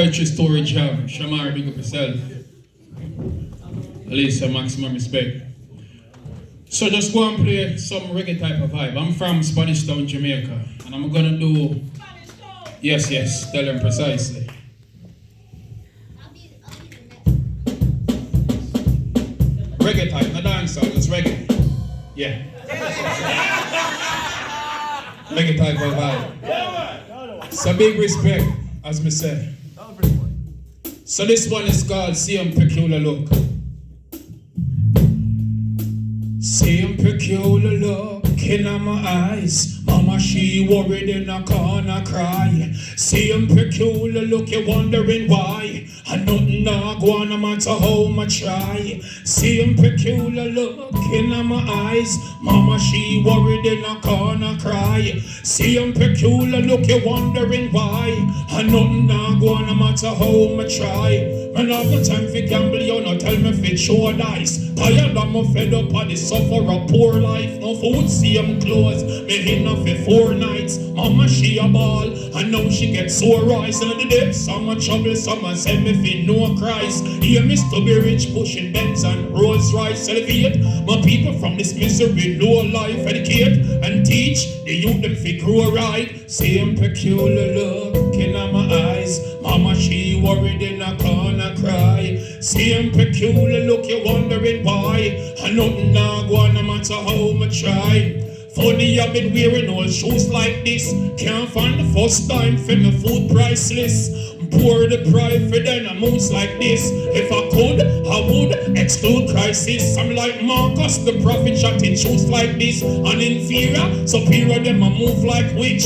True story job. Shamar, big up yourself. At least a maximum respect. So just go and play some reggae type of vibe. I'm from Spanish Town, Jamaica. And I'm gonna do... Yes, tell them precisely. Reggae type, not dancehall, just reggae. Yeah. Reggae type of vibe. So big respect, as me say. So this one is called Same Peculiar Look. Same peculiar look in my eyes. Mama, she worried in a corner cry. Same peculiar look, you wondering why. And nothing not go on no matter how much try. Same peculiar look in my eyes. Mama, she worried in a corner cry. Same peculiar look, you wondering why. And nothing not go on no matter how much try. Man, have no time for gamble, you no tell me fit show dice. Tired of me fed up of the suffer a poor life. No food, same clothes, me enough for 4 nights. Mama, she a ball, and now she gets sore rice. And the depths of my trouble, someone said me fit no Christ. Hear me to be rich, pushing Benz and Rolls Royce. Elevate my people from this misery, low life. Educate and teach the youth them fi grow right. Same peculiar look in my eyes. Mama, she worried in a corner cry. Same peculiar look, you wondering why. And nothing now go on no matter how much try. Funny, I've been wearing old shoes like this. Can't find the first time for my food priceless. Pour the pride for then I moves like this. If I could, I would exclude crisis. I'm like Marcus, the prophet shouting shoes like this. And inferior, superior, them I move like witch.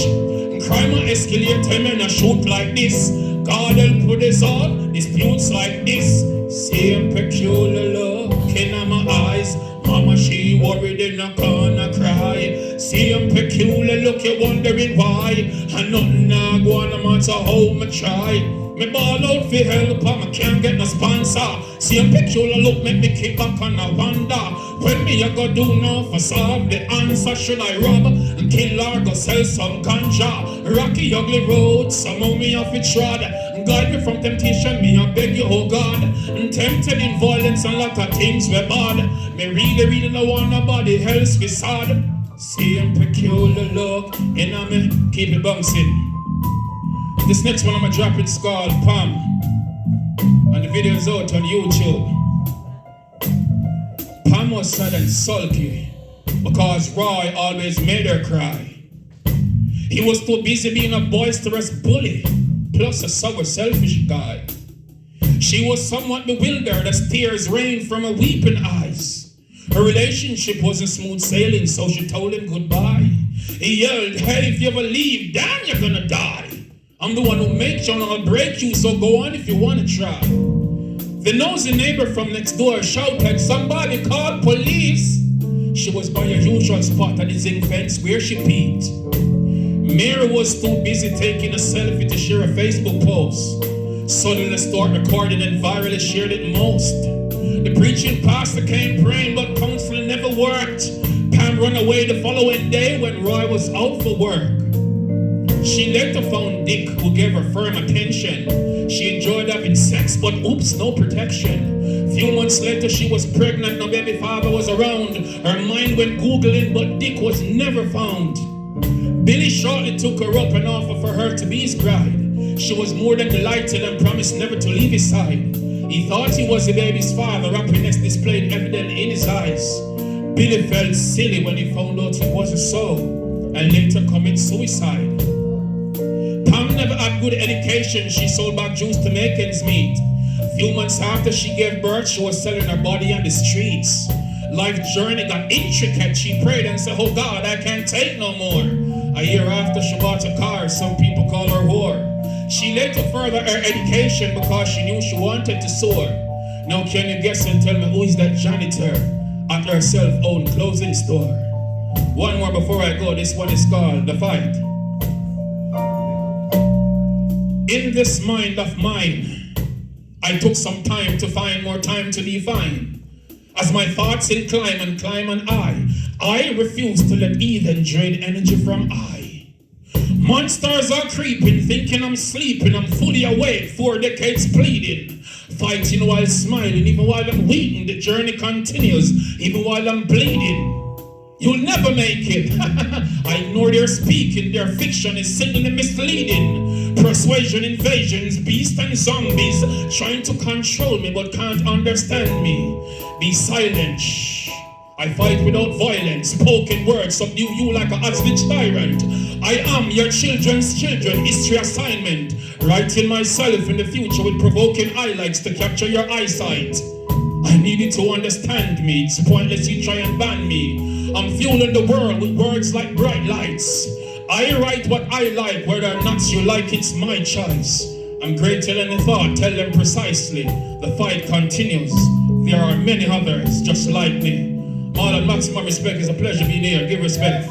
Crime and escalate, them and I shoot like this. God help with us all, disputes like this. Same peculiar look in my eyes. Mama, she worried in a corner cry. Same peculiar look, you wondering why. And nothing now go on no matter how much try. Me ball out for help and I can't get no sponsor. Same peculiar look make me kick back and I wonder. When me I go do now for solve the answer. Should I rob and kill or go sell some ganja? Rocky ugly road, somehow me off it trod. Guide me from temptation, me I beg you, oh God. And tempted in violence and lot of things were bad. Me really don't want nobody else be sad. Same peculiar look in a me, keep it bouncing. This next one I'ma drop, it's called Pam. And the video's out on YouTube. Pam was sad and sulky because Roy always made her cry. He was too busy being a boisterous bully, plus a sour, selfish guy. She was somewhat bewildered as tears rained from her weeping eyes. Her relationship wasn't smooth sailing, so she told him goodbye. He yelled, hey, if you ever leave, damn, you're gonna die. I'm the one who makes you and I'll break you, so go on if you want to try. The nosy neighbor from next door shouted, somebody called police. She was by her usual spot at the zinc fence where she peeked. Mary was too busy taking a selfie to share a Facebook post. Suddenly started recording and virally shared it most. The preaching pastor came praying, but counseling never worked. Pam ran away the following day when Roy was out for work. She later found Dick, who gave her firm attention. She enjoyed having sex, but oops, no protection. Few months later, she was pregnant, no baby father was around. Her mind went Googling, but Dick was never found. Billy shortly took her up and offered for her to be his bride. She was more than delighted and promised never to leave his side. He thought he was the baby's father, happiness displayed evident in his eyes. Billy felt silly when he found out it wasn't so, and later committed suicide. Pam never had good education, she sold back juice to make ends meet. A few months after she gave birth, she was selling her body on the streets. Life journey got intricate, she prayed and said, oh God, I can't take no more. A year after she bought a car, some people call her whore. She later furthered her education because she knew she wanted to soar. Now can you guess and tell me who is that janitor at her self-owned clothing store? One more before I go, this one is called The Fight. In this mind of mine, I took some time to find more time to define. As my thoughts incline and climb on I refuse to let heathen drain energy from I. Monsters are creeping, thinking I'm sleeping. I'm fully awake, 4 decades bleeding. Fighting while smiling, even while I'm weeping. The journey continues, even while I'm bleeding. You'll never make it. I ignore their speaking. Their fiction is singularly misleading. Persuasion, invasions, beasts and zombies trying to control me but can't understand me. Be silent. Shh. I fight without violence. Spoken words subdue you like a hostage tyrant. I am your children's children. History assignment. Writing myself in the future with provoking highlights to capture your eyesight. I need you to understand me. It's pointless you try and ban me. I'm fueling the world with words like bright lights. I write what I like, whether or not you like, it's my choice. I'm greater than the thought, tell them precisely. The fight continues. There are many others just like me. All of maximum respect, is a pleasure being here. Give respect.